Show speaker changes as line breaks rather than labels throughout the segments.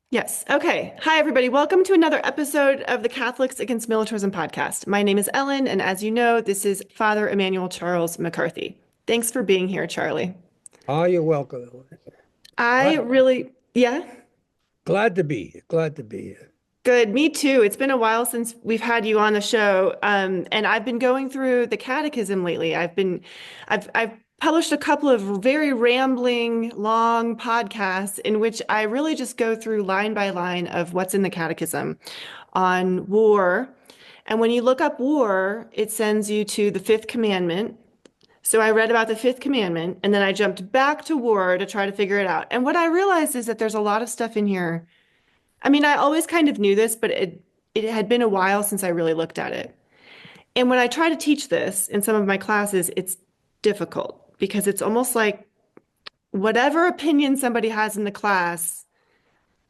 Yes. Okay. Hi, everybody. Welcome to another episode of the Catholics Against Militarism podcast. My name is Ellen, and as you know, this is Father Emmanuel Charles McCarthy. Thanks for being here, Charlie.
Ah, you're welcome.
I
Glad,
really, yeah,
glad to be here. Glad to be here.
good. Me too. It's been a while since we've had you on the show, and I've been going through the Catechism lately. I've published a couple of very rambling, long podcasts in which I really just go through line by line of what's in the Catechism on war. And when you look up war, it sends you to the fifth commandment. So I read about the fifth commandment and then I jumped back to war to try to figure it out. And what I realized is that there's a lot of stuff in here. I mean, I always kind of knew this, but it had been a while since I really looked at it. And when I try to teach this in some of my classes, it's difficult because it's almost like whatever opinion somebody has in the class,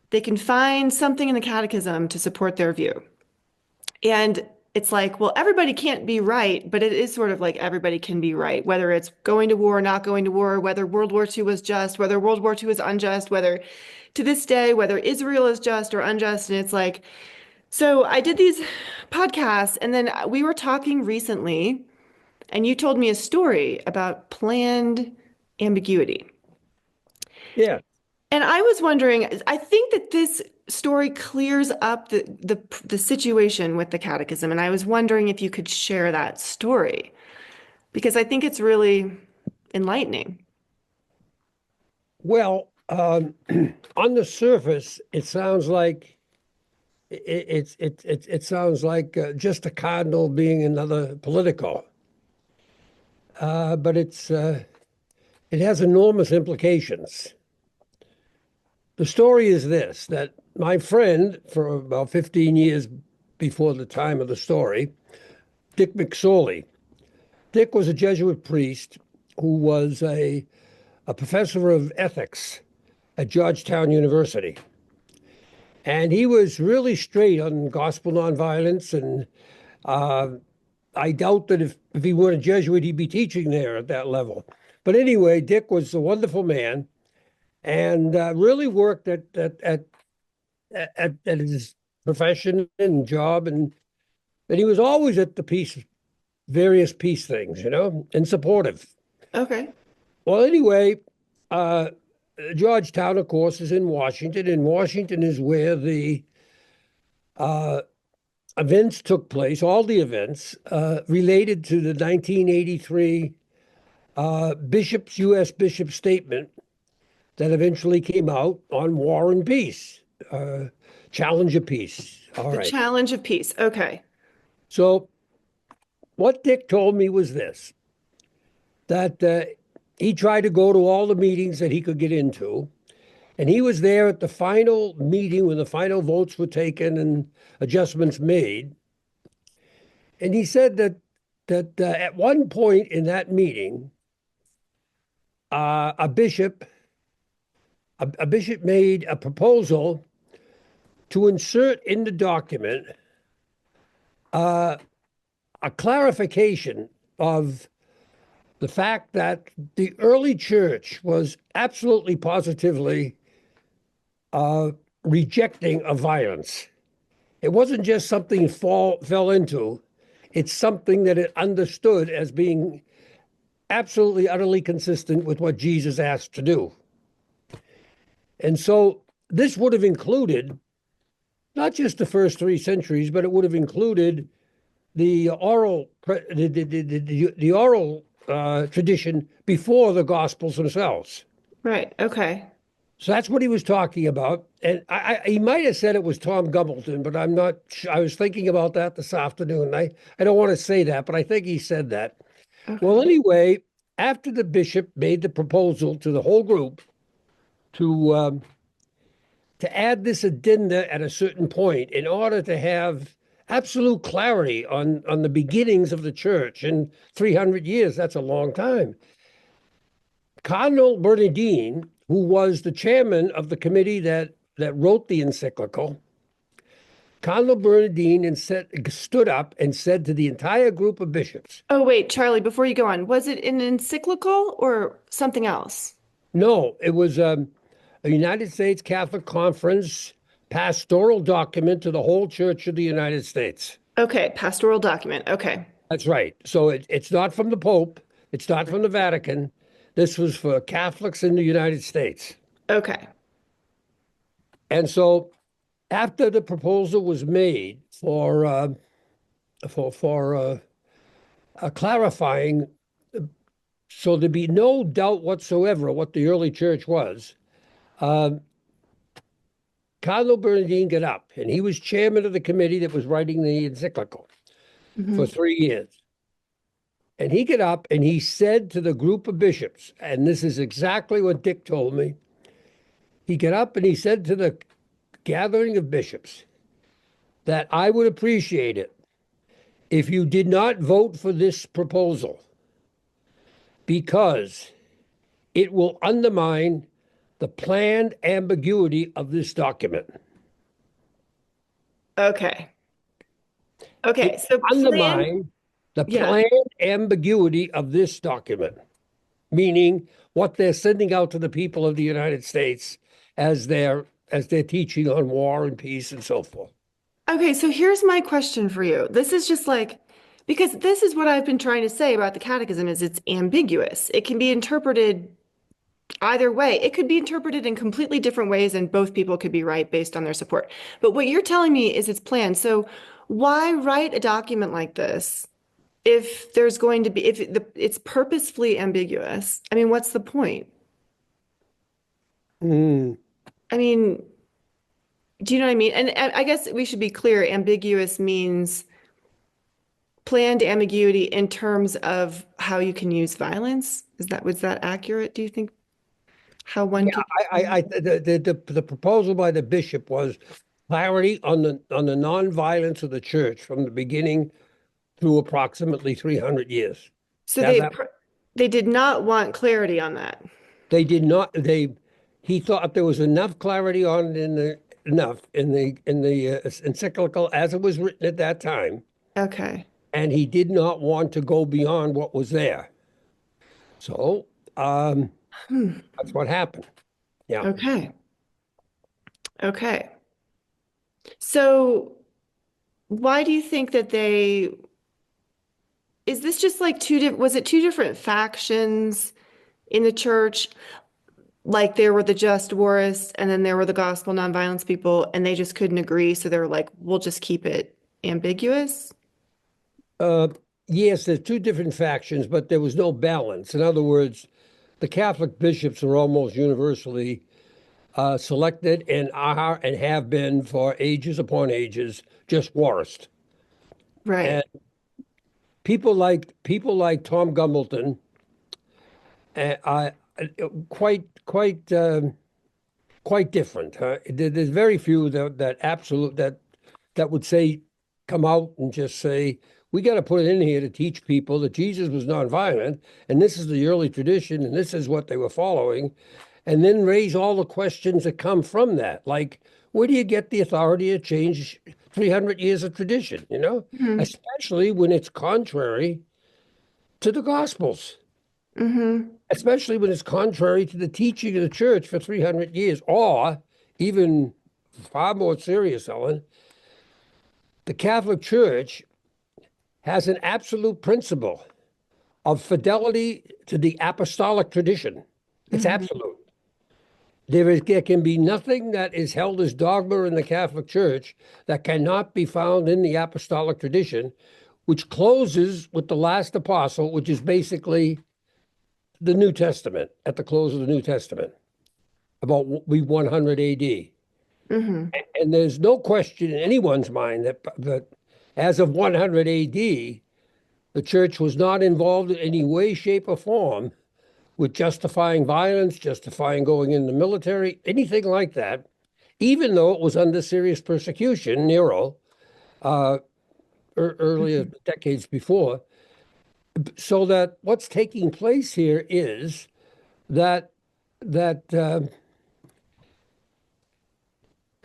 they can find something in the catechism to support their view. And it's like, well, everybody can't be right, but it is sort of like everybody can be right, whether it's going to war, not going to war, whether World War II was just, whether World War II is unjust, whether to this day, whether Israel is just or unjust. And it's like, so I did these podcasts, and then we were talking recently, and you told me a story about planned ambiguity.
Yeah.
And I was wondering, I think that this story clears up the situation with the catechism, and I was wondering if you could share that story because I think it's really enlightening.
Well, on the surface, it sounds like it sounds like just a cardinal being another political, but it has enormous implications. The story is this: that my friend, for about 15 years before the time of the story, Dick McSorley. Dick was a Jesuit priest who was a professor of ethics at Georgetown University. And he was really straight on gospel nonviolence. And uh, I doubt that if he weren't a Jesuit, he'd be teaching there at that level. But anyway, Dick was a wonderful man and really worked at his profession and job. And he was always at the various peace things, and supportive.
Okay.
Well, anyway, uh, Georgetown, of course, is in Washington, and Washington is where the uh, events took place, all the events related to the 1983 U.S. Bishop statement that eventually came out on war and peace, challenge of peace. All
The
right.
challenge of peace. Okay.
So what Dick told me was this, that he tried to go to all the meetings that he could get into. And he was there at the final meeting when the final votes were taken and adjustments made. And he said that at one point in that meeting, a bishop made a proposal to insert in the document uh, a clarification of the fact that the early church was absolutely positively rejecting of violence. It wasn't just something it fell into. It's something that it understood as being absolutely, utterly consistent with what Jesus asked to do. And so this would have included not just the first 3 centuries, but it would have included the oral tradition before the Gospels themselves.
Right. Okay.
So that's what he was talking about. And he might have said it was Tom Gumbleton, but I'm not sure. I was thinking about that this afternoon. I don't want to say that, but I think he said that. Well,
Okay.
anyway, after the bishop made the proposal to the whole group to add this addenda at a certain point in order to have absolute clarity on the beginnings of the church in 300 years, that's a long time. Cardinal Bernardine, who was the chairman of the committee that wrote the encyclical, Cardinal Bernardine stood up and said to the entire group of bishops,
Oh, wait, Charlie, before you go on, was it an encyclical or something else?
no, it was a United States Catholic Conference pastoral document to the whole Church of the United States.
Okay, pastoral document. Okay.
That's right. So it's not from the Pope. It's not from the Vatican. This was for Catholics in the United States.
Okay.
And so after the proposal was made for clarifying, so there'd be no doubt whatsoever what the early church was, Cardinal Bernardine got up, and he was chairman of the committee that was writing the encyclical for 3 years. And he got up and he said to the group of bishops, and this is exactly what Dick told me. He got up and he said to the gathering of bishops that I would appreciate it if you did not vote for this proposal because it will undermine the planned ambiguity of this document.
Okay. Okay. So
Undermine the planned ambiguity of this document, meaning what they're sending out to the people of the United States as they're teaching on war and peace and so forth.
Okay, so here's my question for you. This is just like, because this is what I've been trying to say about the catechism is it's ambiguous. It can be interpreted either way. It could be interpreted in completely different ways and both people could be right based on their support. But what you're telling me is it's planned. So why write a document like this if there's going to be, if it's purposefully ambiguous? I mean, what's the point? I mean, do you know what I mean? And I guess we should be clear, ambiguous means planned ambiguity in terms of how you can use violence. Was that accurate, do you think? How one can
The proposal by the bishop was clarity on the nonviolence of the church from the beginning through approximately 300 years.
So they did not want clarity on that.
They did not. He thought there was enough clarity on it in the encyclical as it was written at that time.
Okay.
And he did not want to go beyond what was there. So that's what happened. Yeah.
Okay. Okay. So why do you think that is this just like was it two different factions in the church? Like there were the just warists and then there were the gospel nonviolence people and they just couldn't agree. So they were like, we'll just keep it ambiguous.
Yes, there's two different factions, but there was no balance. In other words, the Catholic bishops are almost universally selected and are and have been for ages upon ages just warists.
Right.
And people like Tom Gumbleton, quite different. There's very few that would say come out and just say we got to put it in here to teach people that Jesus was nonviolent and this is the early tradition and this is what they were following, and then raise all the questions that come from that, like where do you get the authority to change 300 years of tradition? Especially when it's contrary to the Gospels. Especially when it's contrary to the teaching of the church for 300 years, or even far more serious, Ellen, the Catholic Church has an absolute principle of fidelity to the apostolic tradition. It's absolute. There can be nothing that is held as dogma in the Catholic Church that cannot be found in the apostolic tradition, which closes with the last apostle, which is basically the New Testament, at the close of the New Testament, about 100 AD. And there's no question in anyone's mind that as of 100 AD, the church was not involved in any way, shape, or form with justifying violence, justifying going in the military, anything like that, even though it was under serious persecution, Nero, earlier decades before. So that what's taking place here is that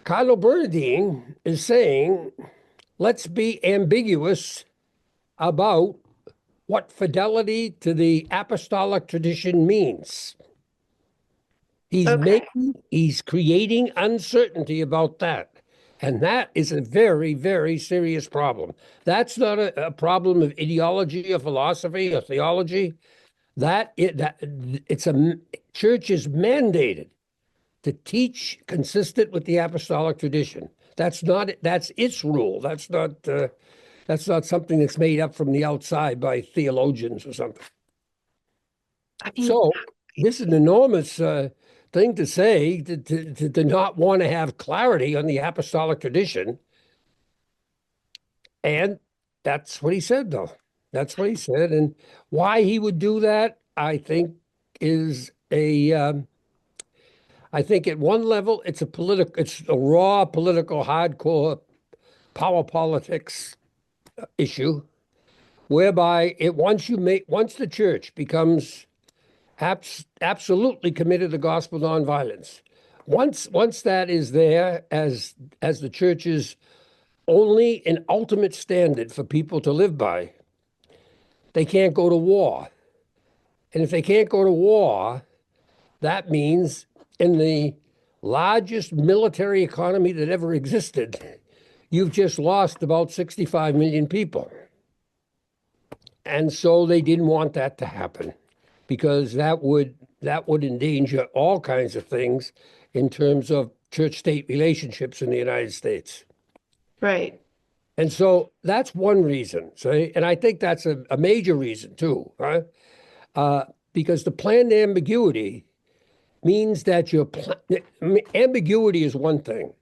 Cardinal Bernardine is saying, let's be ambiguous about what fidelity to the apostolic tradition means. He's creating uncertainty about that. And that is a very, very serious problem. That's not a problem of ideology or philosophy or theology. It's a church is mandated to teach consistent with the apostolic tradition. That's its rule. That's not something that's made up from the outside by theologians or something.
I mean,
So this is an enormous thing to say to not want to have clarity on the apostolic tradition. And that's what he said, though. That's what he said. And why he would do that, I think, is I think at one level, it's a raw political, hardcore power politics issue, whereby once the church becomes absolutely committed to gospel nonviolence, once that is there as the church's only and ultimate standard for people to live by, they can't go to war. And if they can't go to war, that means in the largest military economy that ever existed, you've just lost about 65 million people. And so they didn't want that to happen because that would endanger all kinds of things in terms of church-state relationships in the United States.
right.
And so that's one reason. And I think that's a major reason too, right? Because the planned ambiguity means that ambiguity is one thing.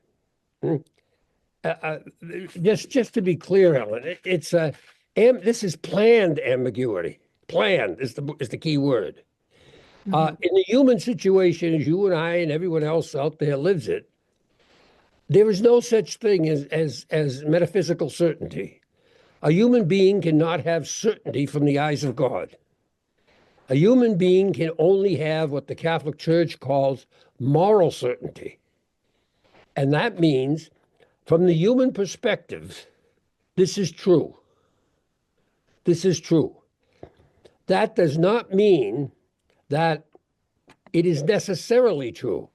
Just to be clear, Ellen, this is planned ambiguity. Planned is the key word.
Mhm.
In the human situation, as you and I and everyone else out there lives it, there is no such thing as metaphysical certainty. A human being cannot have certainty from the eyes of God. A human being can only have what the Catholic Church calls moral certainty. And that means, from the human perspective, this is true. This is true. That does not mean that it is necessarily true.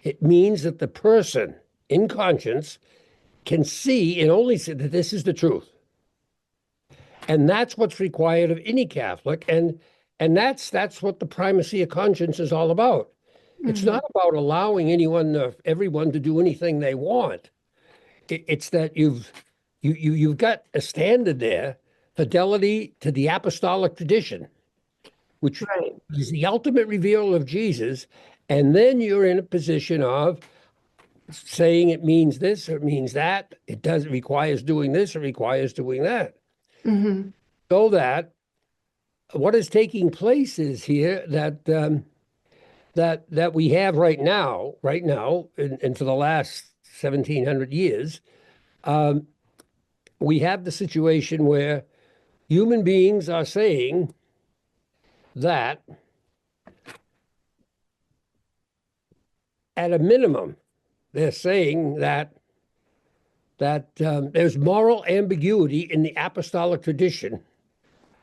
It means that the person in conscience can see and only see that this is the truth. And that's what's required of any Catholic. And that's what the primacy of conscience is all about. It's not about allowing everyone to do anything they want. It's that you've got a standard there, fidelity to the apostolic tradition, which
Right.
is the ultimate reveal of Jesus. And then you're in a position of saying it means this or it means that. It requires doing this or requires doing that.
Hmm.
So that what is taking place is here that we have right now, and for the last 1700 years, we have the situation where human beings are saying that at a minimum, they're saying that there's moral ambiguity in the apostolic tradition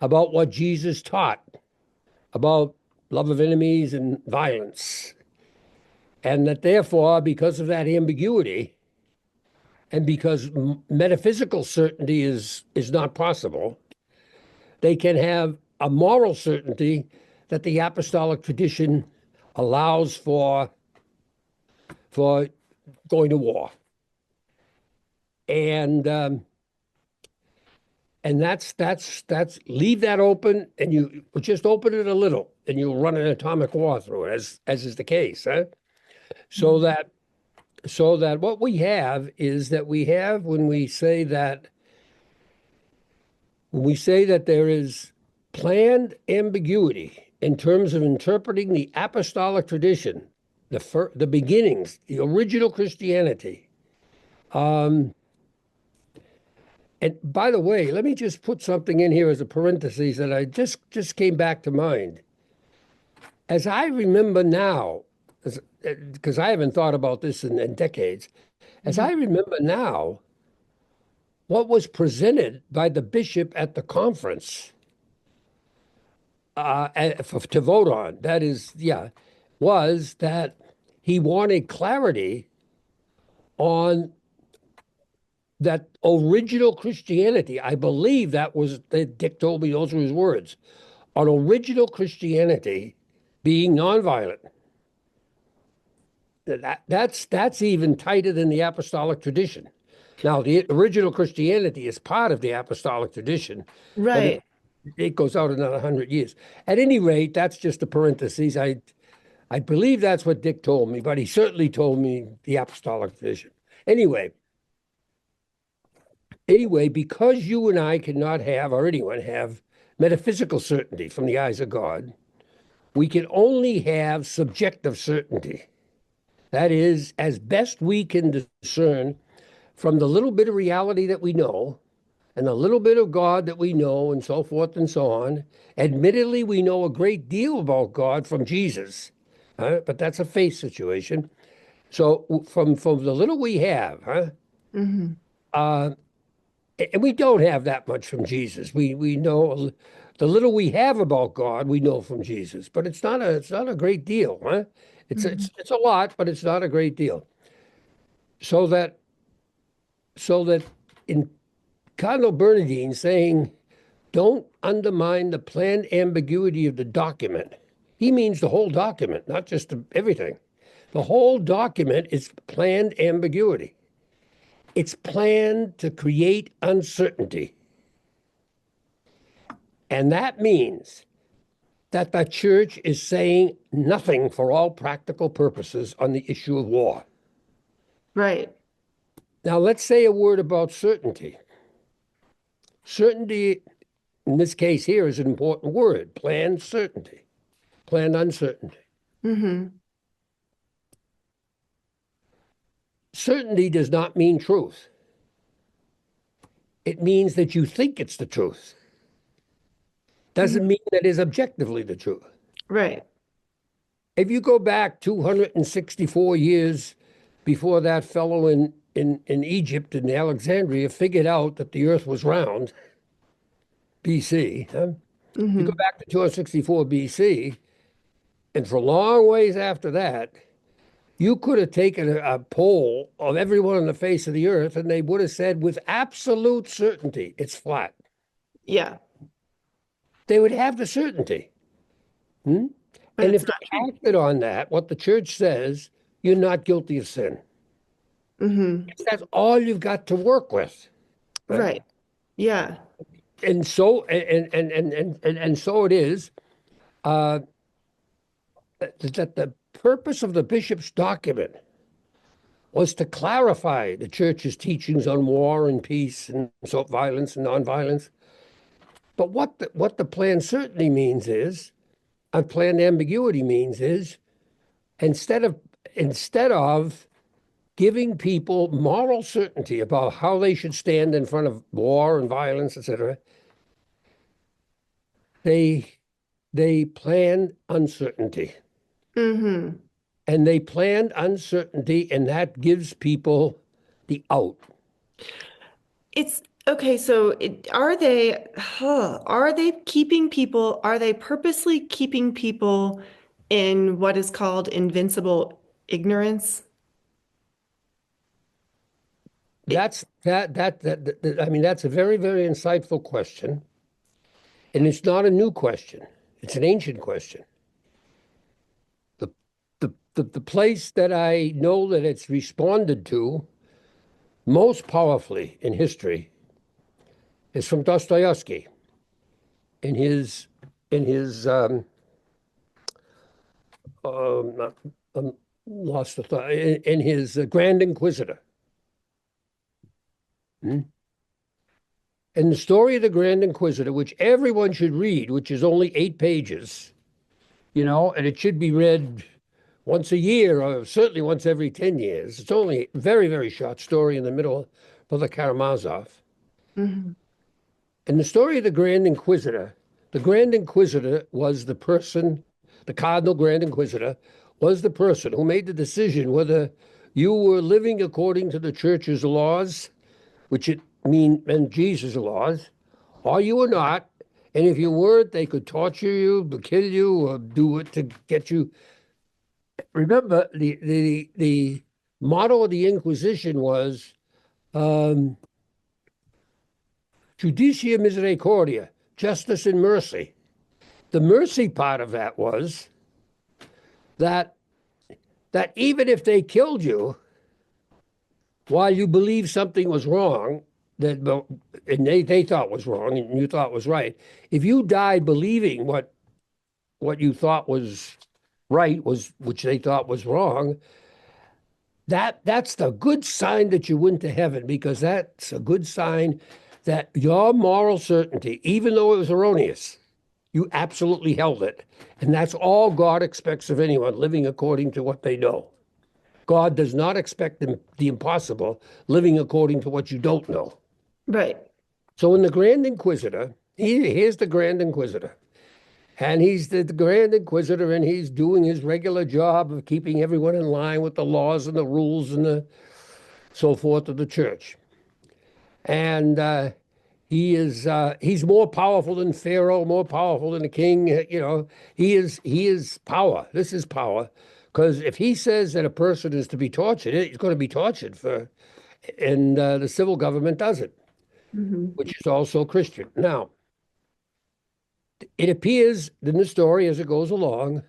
about what Jesus taught about love of enemies and violence. And that therefore, because of that ambiguity, and because metaphysical certainty is not possible, they can have a moral certainty that the apostolic tradition allows for going to war. And that's leave that open, and you just open it a little, and you'll run an atomic war through it, as is the case, huh? So that what we have is that we have when we say that there is planned ambiguity in terms of interpreting the apostolic tradition, the beginnings, the original Christianity. And by the way, let me just put something in here as a parenthesis that I just came back to mind. As I remember now, because I haven't thought about this in decades, as I remember now, what was presented by the bishop at the conference to vote on, was that he wanted clarity on that original Christianity, I believe that was that Dick told me those were his words, on original Christianity being nonviolent. That's even tighter than the apostolic tradition. Now, the original Christianity is part of the apostolic tradition, but
Right.
it goes out another 100 years. At any rate, that's just a parenthesis. I believe that's what Dick told me, but he certainly told me the apostolic tradition. Anyway, because you and I cannot have, or anyone have, metaphysical certainty from the eyes of God, we can only have subjective certainty. That is, as best we can discern from the little bit of reality that we know and the little bit of God that we know, and so forth and so on. Admittedly, we know a great deal about God from Jesus, but that's a faith situation. So from the little we have,
Hmm.
uh, and we don't have that much from Jesus. We know the little we have about God, we know from Jesus, but it's not a great deal, huh? It's a lot, but it's not a great deal. So that in Cardinal Bernardine saying, don't undermine the planned ambiguity of the document. He means the whole document, not just everything. The whole document is planned ambiguity. It's planned to create uncertainty. And that means that the church is saying nothing for all practical purposes on the issue of war.
Right.
Now, let's say a word about certainty. Certainty, in this case here, is an important word, planned certainty, planned uncertainty.
Hmm.
Certainty does not mean truth. It means that you think it's the truth. Doesn't
Hmm.
mean that it is objectively the truth.
Right.
If you go back 264 years before that fellow in Egypt and Alexandria figured out that the earth was round, BC, you go
Hmm.
back to 264 BC, and for a long ways after that, you could have taken a poll of everyone on the face of the earth, and they would have said with absolute certainty, it's flat.
Yeah.
They would have the certainty. Hmm?
But
And
it's
if they
not true.
acted on that, what the church says, you're not guilty of sin.
Hmm.
That's all you've got to work with. Right?
Right. Yeah.
And so and so it is uh, that the purpose of the bishop's document was to clarify the church's teachings on war and peace and so violence and nonviolence. But what the plan certainly means is, unplanned ambiguity means is, instead of instead of giving people moral certainty about how they should stand in front of war and violence, etc., they they planned uncertainty.
Hmm.
And they planned uncertainty, and that gives people the out.
It's okay. So are they keeping people, are they purposely keeping people in what is called invincible ignorance? It,
I mean, that's a very, very insightful question. And it's not a new question. It's an ancient question. The the place that I know that it's responded to most powerfully in history is from Dostoevsky in his not, lost the thought in his Grand Inquisitor. Hmm? And the story of the Grand Inquisitor, which everyone should read, which is only 8 pages, and it should be read once a year or certainly once every 10 years. It's only a very, very short story in the middle of the Karamazov.
Mhm.
And the story of the Grand Inquisitor was the person, the Cardinal Grand Inquisitor was the person who made the decision whether you were living according to the church's laws, which it meant Jesus' laws, or you were not. And if you weren't, they could torture you, kill you, or do it to get you. Remember, the motto of the Inquisition was Judicia misericordia, justice and mercy. The mercy part of that was that even if they killed you while you believed something was wrong, that and they thought was wrong and you thought was right, if you died believing what you thought was right was which they thought was wrong, that's the good sign that you went to heaven, because that's a good sign that your moral certainty, even though it was erroneous, you absolutely held it. And that's all God expects of anyone living according to what they know. God does not expect the impossible, living according to what you don't know.
Right.
So in the Grand Inquisitor, here's the Grand Inquisitor. And he's the Grand Inquisitor, and he's doing his regular job of keeping everyone in line with the laws and the rules and the so forth of the church. And he's more powerful than Pharaoh, more powerful than the king. You know, he is power. This is power. Because if he says that a person is to be tortured, he's going to be tortured and the civil government does it, which is also Christian. Now, it appears in the story as it goes along,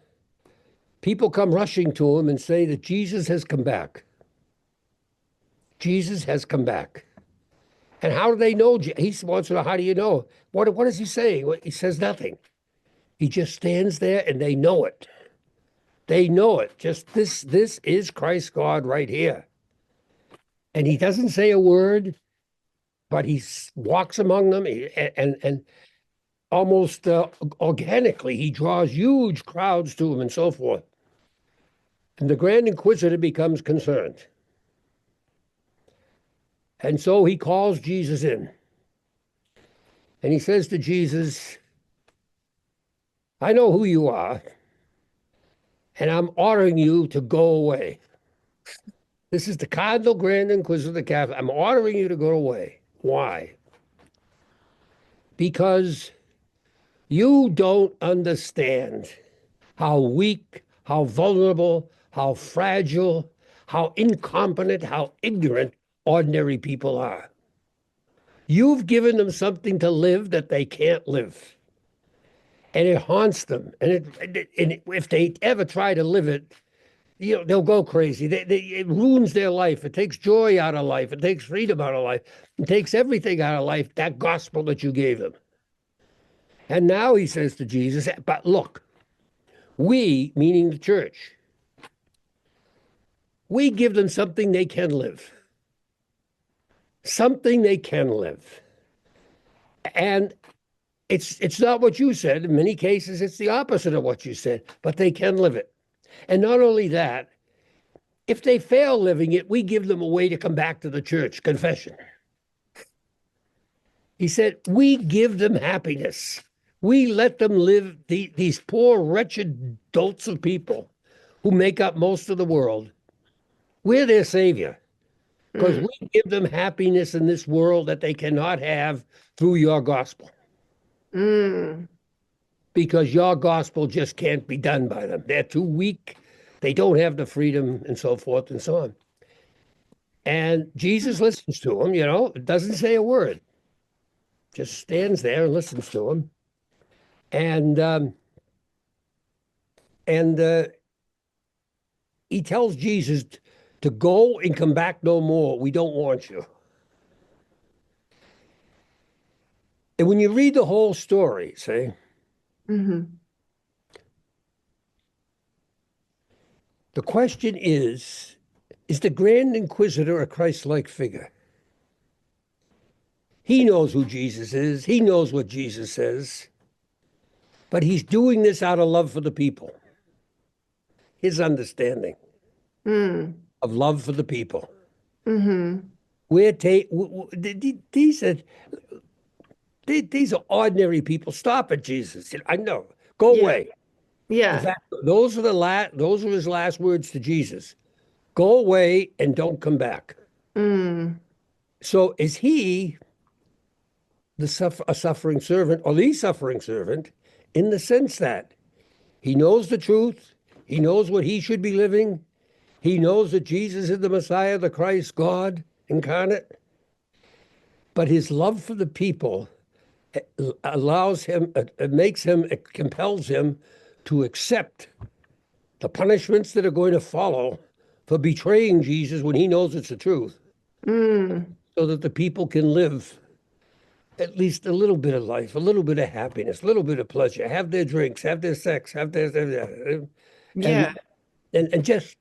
people come rushing to him and say that Jesus has come back. Jesus has come back. And how do they know? He wants to know, how do you know? What is he saying? He says nothing. He just stands there and they know it. They know it. Just this is Christ God right here. And he doesn't say a word, but he walks among them and almost organically, he draws huge crowds to him and so forth. And the Grand Inquisitor becomes concerned. And so he calls Jesus in. And he says to Jesus, I know who you are, and I'm ordering you to go away. This is the Cardinal Grand Inquisitor Catholic. I'm ordering you to go away. Why? Because you don't understand how weak, how vulnerable, how fragile, how incompetent, how ignorant ordinary people are. You've given them something to live that they can't live. And it haunts them. And if they ever try to live it, they'll go crazy. It ruins their life. It takes joy out of life. It takes freedom out of life. It takes everything out of life, that gospel that you gave them. And now he says to Jesus, but look, we, meaning the church, we give them something they can live. Something they can live. And it's not what you said. In many cases, it's the opposite of what you said, but they can live it. And not only that, if they fail living it, we give them a way to come back to the church, confession. He said, we give them happiness. We let them live, these poor, wretched dolts of people who make up most of the world. We're their savior because we give them happiness in this world that they cannot have through your gospel. Because your gospel just can't be done by them. They're too weak. They don't have the freedom and so forth and so on. And Jesus listens to him, doesn't say a word. Just stands there and listens to him. And he tells Jesus to go and come back no more. We don't want you. And when you read the whole story, say, the question is the Grand Inquisitor a Christ-like figure? He knows who Jesus is. He knows what Jesus says. But he's doing this out of love for the people. His understanding of love for the people. These are ordinary people. Stop it, Jesus. I know. Go away.
Yeah.
In fact, those are his last words to Jesus. Go away and don't come back. So is he a suffering servant, or the suffering servant, in the sense that he knows the truth, he knows what he should be living, he knows that Jesus is the Messiah, the Christ, God incarnate, but his love for the people allows him, it makes him, it compels him to accept the punishments that are going to follow for betraying Jesus when he knows it's the truth,
Mm.
so that the people can live at least a little bit of life, a little bit of happiness, a little bit of pleasure, have their drinks, have their sex, have their
Yeah.
and and just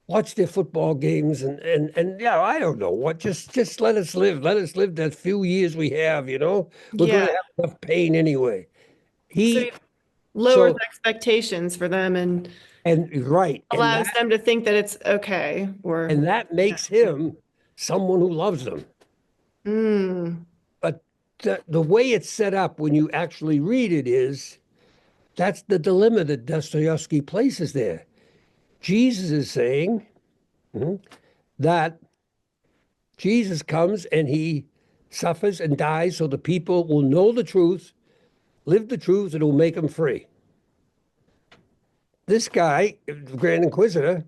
watch their football games and yeah, I don't know what, just let us live. Let us live that few years we have, you know. We're going
Yeah.
to have enough pain anyway.
So
He
he lowers
so
expectations for them and
and right,
allows them to think that it's okay or
and that
yeah.
makes him someone who loves them.
Mm.
But the way it's set up when you actually read it is that's the dilemma that Dostoevsky places there. Jesus is saying that Jesus comes and he suffers and dies so the people will know the truth, live the truth, and it will make them free. This guy, the Grand Inquisitor,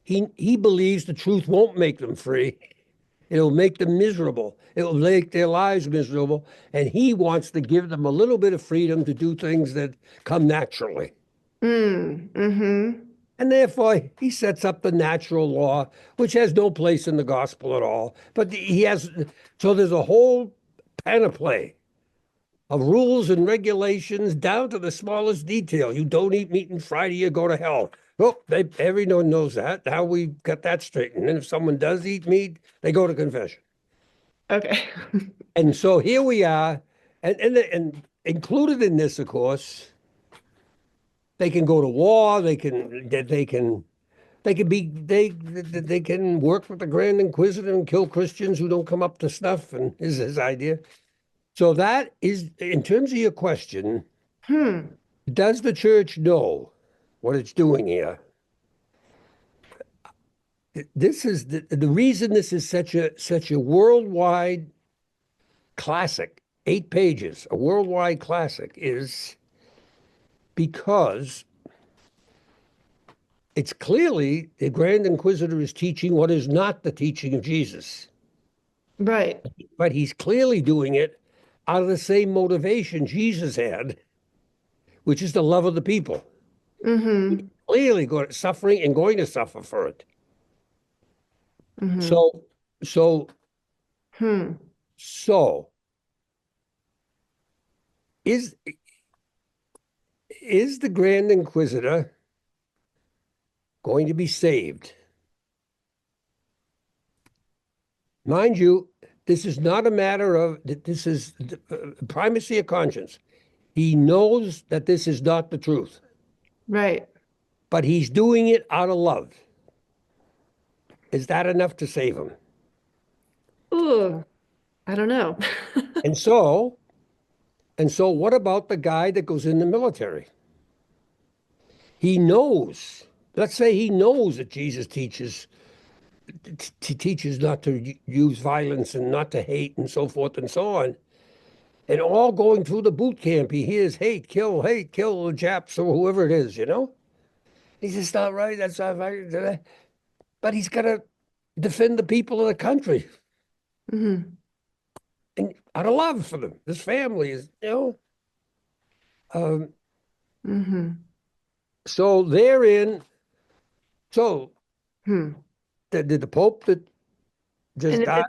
he believes the truth won't make them free. It'll make them miserable. It will make their lives miserable. And he wants to give them a little bit of freedom to do things that come naturally.
Mm. Mm-hmm.
And therefore, he sets up the natural law, which has no place in the gospel at all. But he has, so there's a whole panoply of rules and regulations down to the smallest detail. You don't eat meat on Friday, you go to hell. Well, everyone knows that. Now we've got that straightened. And if someone does eat meat, they go to confession.
Okay.
And so here we are, and included in this, of course, they can go to war. They can work with the Grand Inquisitor and kill Christians who don't come up to snuff, and is his idea. So that is, in terms of your question,
Hmm.
does the church know what it's doing here? This is the reason this is such a worldwide classic, 8 pages, a worldwide classic, is because it's clearly the Grand Inquisitor is teaching what is not the teaching of Jesus,
Right.
but he's clearly doing it out of the same motivation Jesus had, which is the love of the people.
Mm-hmm.
Clearly suffering and going to suffer for it.
Mm-hmm.
So, so,
Hmm.
so is is the Grand Inquisitor going to be saved? Mind you, this is not a matter of this is primacy of conscience. He knows that this is not the truth,
Right.
but he's doing it out of love. Is that enough to save him?
Ooh, I don't know.
And so, and so, what about the guy that goes in the military? He knows. Let's say he knows that Jesus teaches not to use violence and not to hate and so forth and so on. And all going through the boot camp, he hears hate, kill the Japs or whoever it is, you know? He says, not right, that's not right. But he's got to defend the people of the country
Mm-hmm.
and out of love for them. His family is, you know. Um,
Mm-hmm.
so therein, so
Hmm.
did the Pope that
And
just died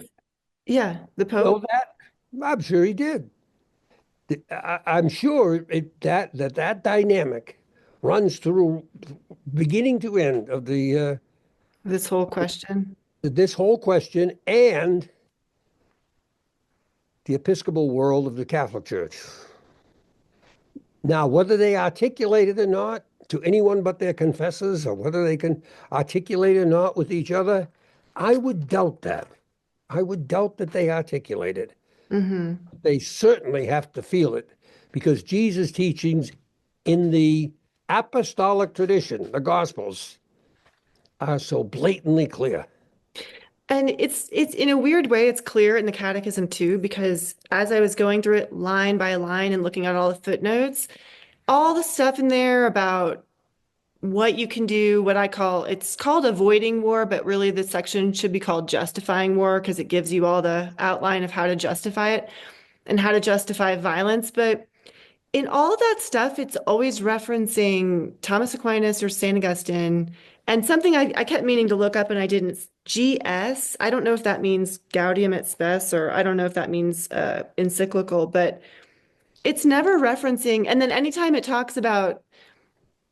yeah, the
know
Pope.
that? I'm sure he did. I'm sure that dynamic runs through beginning to end of the
This whole question.
this whole question and the Episcopal world of the Catholic Church. Now, whether they articulate it or not to anyone but their confessors, or whether they can articulate it or not with each other, I would doubt that. I would doubt that they articulate it.
Mm-hmm.
They certainly have to feel it because Jesus' teachings in the apostolic tradition, the Gospels, are so blatantly clear.
And it's in a weird way, it's clear in the Catechism too, because as I was going through it line by line and looking at all the footnotes, all the stuff in there about what you can do, what I call it's called avoiding war, but really the section should be called justifying war because it gives you all the outline of how to justify it and how to justify violence. But in all of that stuff, it's always referencing Thomas Aquinas or St. Augustine. And something I kept meaning to look up and I didn't. GS. I don't know if that means Gaudium et Spes, or I don't know if that means encyclical, but it's never referencing. And then anytime it talks about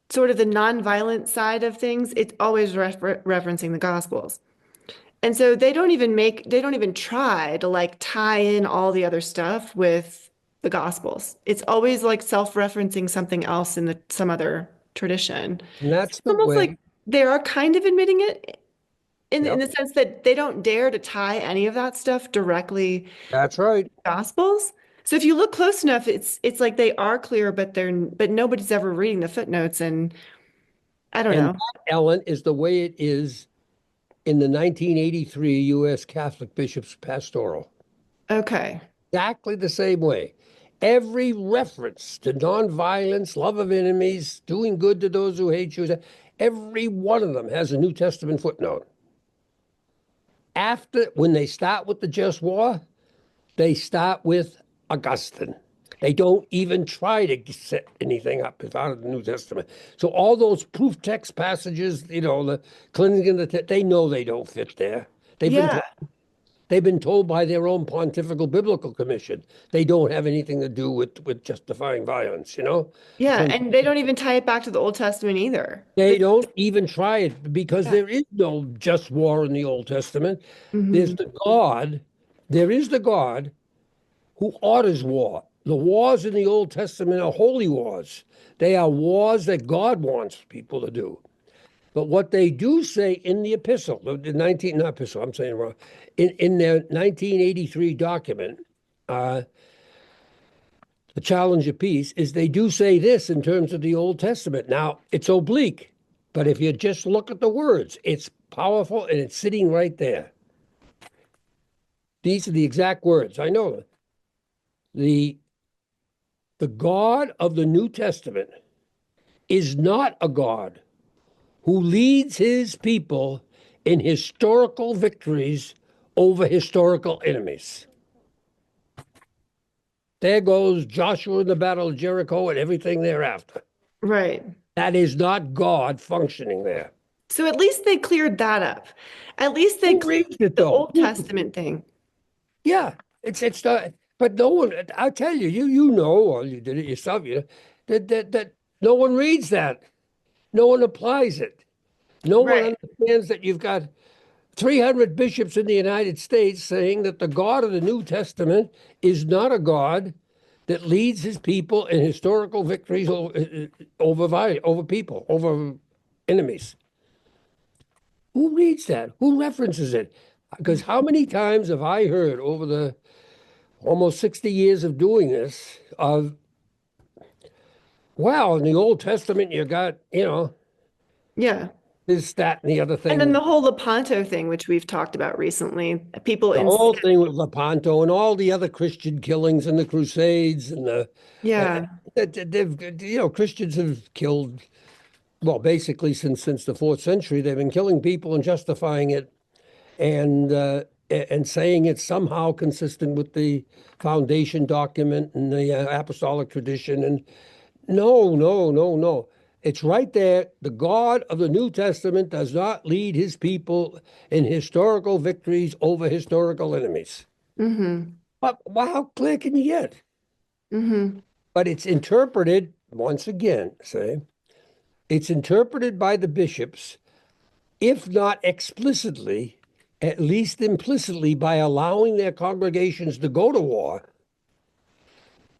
sort of the nonviolent side of things, it's always referencing the Gospels. And so they don't even try to like tie in all the other stuff with the Gospels. It's always like self-referencing something else in some other tradition.
And
So
that's
it's
the
almost
way.
like they are kind of admitting it in
Yep,
the sense that they don't dare to tie any of that stuff directly to
that's right.
the Gospels. So if you look close enough, it's like they are clear, but nobody's ever reading the footnotes, and I don't
And
know.
that, Ellen, is the way it is in the 1983 U.S. Catholic Bishops' Pastoral.
Okay.
Exactly the same way. Every reference to nonviolence, love of enemies, doing good to those who hate you, every one of them has a New Testament footnote. After, when they start with the just war, they start with Augustine. They don't even try to set anything up out of the New Testament. So all those proof text passages, the cleansing of they know they don't fit there. They've been
Yeah.
told, they've been told by their own Pontifical Biblical Commission they don't have anything to do with justifying violence.
Yeah,
From
and they don't even tie it back to the Old Testament either.
they don't even try it because
Yeah.
there is no just war in the Old Testament. There's
Hmm.
the God, there is the God who orders war. The wars in the Old Testament are holy wars. They are wars that God wants people to do. But what they do say in the epistle, the 19, not epistle, I'm saying it wrong, in their 1983 document, uh, the challenge of peace, is they do say this in terms of the Old Testament. Now, it's oblique, but if you just look at the words, it's powerful and it's sitting right there. These are the exact words. I know them. The the God of the New Testament is not a God who leads his people in historical victories over historical enemies. There goes Joshua in the Battle of Jericho and everything thereafter.
Right.
That is not God functioning there.
So at least they cleared that up. At least they
Who
cleared
reads it
the
though?
Old Testament thing.
Yeah, it's not. But no one. I'll tell you, you know, or you did it yourself. That no one reads that. No one applies it. No one
Right.
understands that you've got 300 bishops in the United States saying that the God of the New Testament is not a God that leads his people in historical victories over people, over enemies. Who reads that? Who references it? Because how many times have I heard over the almost 60 years of doing this of, well, in the Old Testament, you got,
Yeah.
this, that, and the other
And then
thing.
the whole Lepanto thing, which we've talked about recently, people
The
in,
whole thing with Lepanto and all the other Christian killings and the Crusades and uh,
yeah,
Christians have killed, well, basically since the fourth century, they've been killing people and justifying it and saying it's somehow consistent with the foundation document and the apostolic tradition. And no, no, no, no. It's right there. The God of the New Testament does not lead his people in historical victories over historical enemies.
mm-hmm,
But well, how clear can you get?
mm-hmm,
But it's interpreted, once again, it's interpreted by the bishops, if not explicitly, at least implicitly, by allowing their congregations to go to war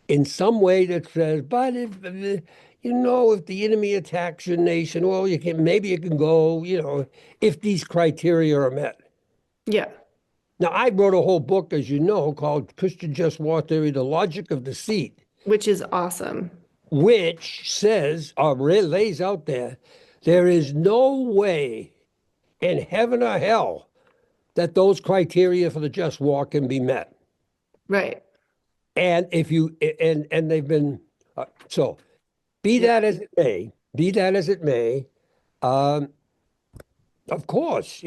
in some way that says, but if the enemy attacks your nation, well, maybe you can go, if these criteria are met.
yeah,
Now, I wrote a whole book, as you know, called Christian Just War Theory, The Logic of Deceit,
which is awesome.
which says, or lays out there is no way in heaven or hell that those criteria for the just war can be met.
Right.
And if you, and they've been, so be
Yeah.
that as it may, Of course,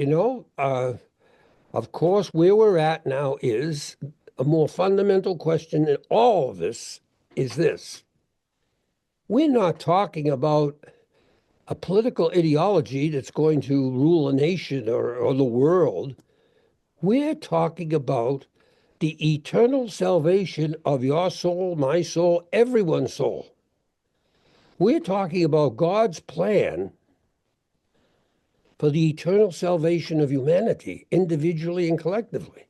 of course, where we're at now is a more fundamental question in all of this is this. We're not talking about a political ideology that's going to rule a nation or the world. We're talking about the eternal salvation of your soul, my soul, everyone's soul. We're talking about God's plan for the eternal salvation of humanity, individually and collectively.